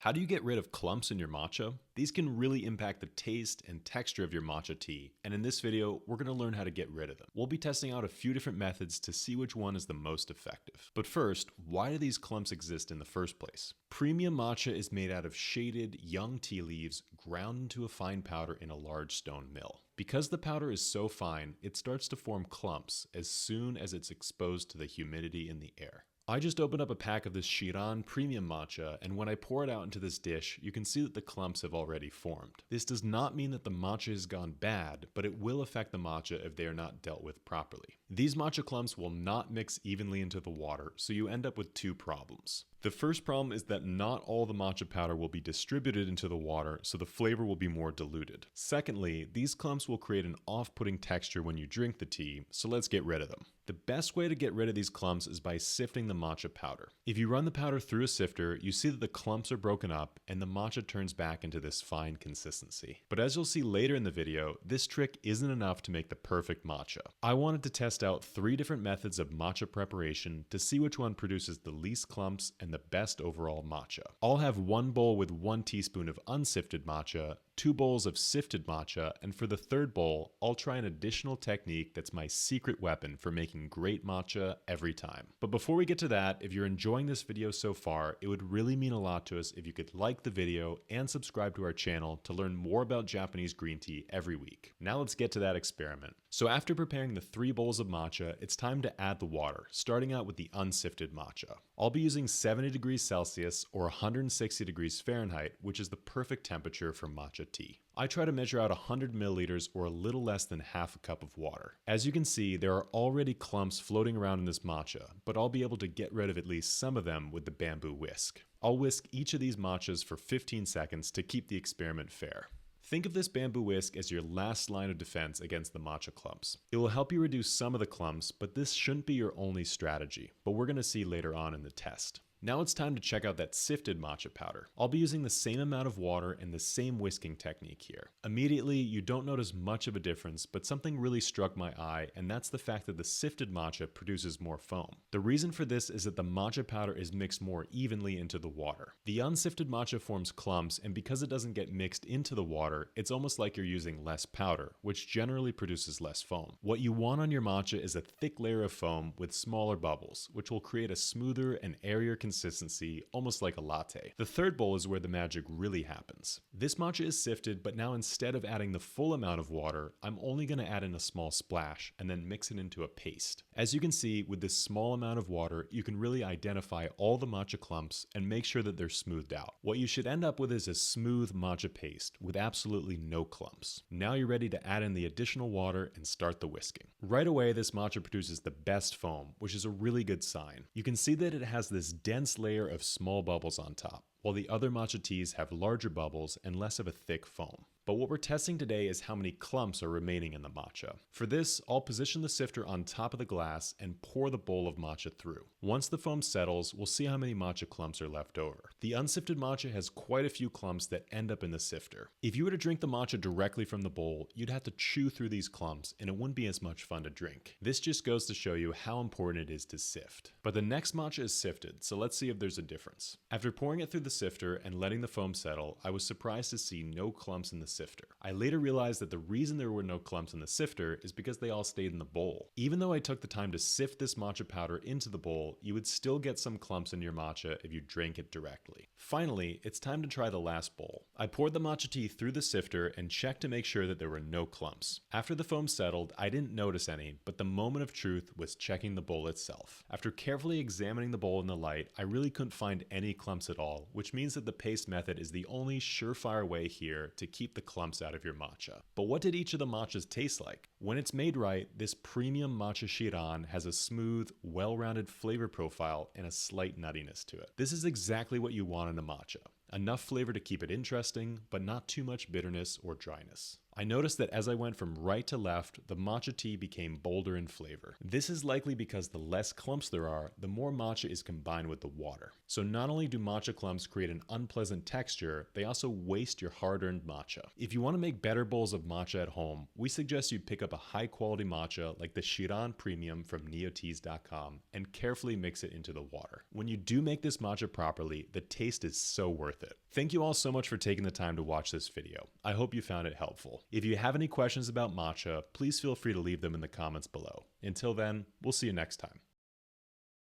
How do you get rid of clumps in your matcha? These can really impact the taste and texture of your matcha tea, and in this video, we're going to learn how to get rid of them. We'll be testing out a few different methods to see which one is the most effective. But first, why do these clumps exist in the first place? Premium matcha is made out of shaded, young tea leaves ground into a fine powder in a large stone mill. Because the powder is so fine, it starts to form clumps as soon as it's exposed to the humidity in the air. I just opened up a pack of this Shiran premium matcha, and when I pour it out into this dish, you can see that the clumps have already formed. This does not mean that the matcha has gone bad, but it will affect the matcha if they are not dealt with properly. These matcha clumps will not mix evenly into the water, so you end up with two problems. The first problem is that not all the matcha powder will be distributed into the water, so the flavor will be more diluted. Secondly, these clumps will create an off-putting texture when you drink the tea, so let's get rid of them. The best way to get rid of these clumps is by sifting the matcha powder. If you run the powder through a sifter, you see that the clumps are broken up and the matcha turns back into this fine consistency. But as you'll see later in the video, this trick isn't enough to make the perfect matcha. I wanted to test out 3 different methods of matcha preparation to see which one produces the least clumps and the best overall matcha. I'll have 1 bowl with 1 teaspoon of unsifted matcha, 2 bowls of sifted matcha, and for the 3rd bowl, I'll try an additional technique that's my secret weapon for making great matcha every time. But before we get to that, if you're enjoying this video so far, it would really mean a lot to us if you could like the video and subscribe to our channel to learn more about Japanese green tea every week. Now let's get to that experiment. So after preparing the 3 bowls of matcha, it's time to add the water, starting out with the unsifted matcha. I'll be using 70 degrees Celsius or 160 degrees Fahrenheit, which is the perfect temperature for matcha tea. I try to measure out 100 milliliters or a little less than half a cup of water. As you can see, there are already clumps floating around in this matcha, but I'll be able to get rid of at least some of them with the bamboo whisk. I'll whisk each of these matchas for 15 seconds to keep the experiment fair. Think of this bamboo whisk as your last line of defense against the matcha clumps. It will help you reduce some of the clumps, but this shouldn't be your only strategy, but we're going to see later on in the test. Now it's time to check out that sifted matcha powder. I'll be using the same amount of water and the same whisking technique here. Immediately, you don't notice much of a difference, but something really struck my eye, and that's the fact that the sifted matcha produces more foam. The reason for this is that the matcha powder is mixed more evenly into the water. The unsifted matcha forms clumps, and because it doesn't get mixed into the water, it's almost like you're using less powder, which generally produces less foam. What you want on your matcha is a thick layer of foam with smaller bubbles, which will create a smoother and airier consistency, almost like a latte. The 3rd bowl is where the magic really happens. This matcha is sifted, but now instead of adding the full amount of water, I'm only going to add in a small splash and then mix it into a paste. As you can see, with this small amount of water, you can really identify all the matcha clumps and make sure that they're smoothed out. What you should end up with is a smooth matcha paste with absolutely no clumps. Now you're ready to add in the additional water and start the whisking. Right away, this matcha produces the best foam, which is a really good sign. You can see that it has this dense layer of small bubbles on top, while the other matcha teas have larger bubbles and less of a thick foam. But what we're testing today is how many clumps are remaining in the matcha. For this, I'll position the sifter on top of the glass and pour the bowl of matcha through. Once the foam settles, we'll see how many matcha clumps are left over. The unsifted matcha has quite a few clumps that end up in the sifter. If you were to drink the matcha directly from the bowl, you'd have to chew through these clumps and it wouldn't be as much fun to drink. This just goes to show you how important it is to sift. But the next matcha is sifted, so let's see if there's a difference. After pouring it through the sifter and letting the foam settle, I was surprised to see no clumps in the sifter. I later realized that the reason there were no clumps in the sifter is because they all stayed in the bowl. Even though I took the time to sift this matcha powder into the bowl, you would still get some clumps in your matcha if you drank it directly. Finally, it's time to try the last bowl. I poured the matcha tea through the sifter and checked to make sure that there were no clumps. After the foam settled, I didn't notice any, but the moment of truth was checking the bowl itself. After carefully examining the bowl in the light, I really couldn't find any clumps at all, which means that the paste method is the only surefire way here to keep the clumps out of your matcha. But what did each of the matchas taste like? When it's made right, this premium matcha Shiran has a smooth, well-rounded flavor profile and a slight nuttiness to it. This is exactly what you want in a matcha. Enough flavor to keep it interesting, but not too much bitterness or dryness. I noticed that as I went from right to left, the matcha tea became bolder in flavor. This is likely because the less clumps there are, the more matcha is combined with the water. So not only do matcha clumps create an unpleasant texture, they also waste your hard-earned matcha. If you want to make better bowls of matcha at home, we suggest you pick up up a high-quality matcha like the Shiran Premium from neoteas.com and carefully mix it into the water. When you do make this matcha properly, the taste is so worth it. Thank you all so much for taking the time to watch this video. I hope you found it helpful. If you have any questions about matcha, please feel free to leave them in the comments below. Until then, we'll see you next time.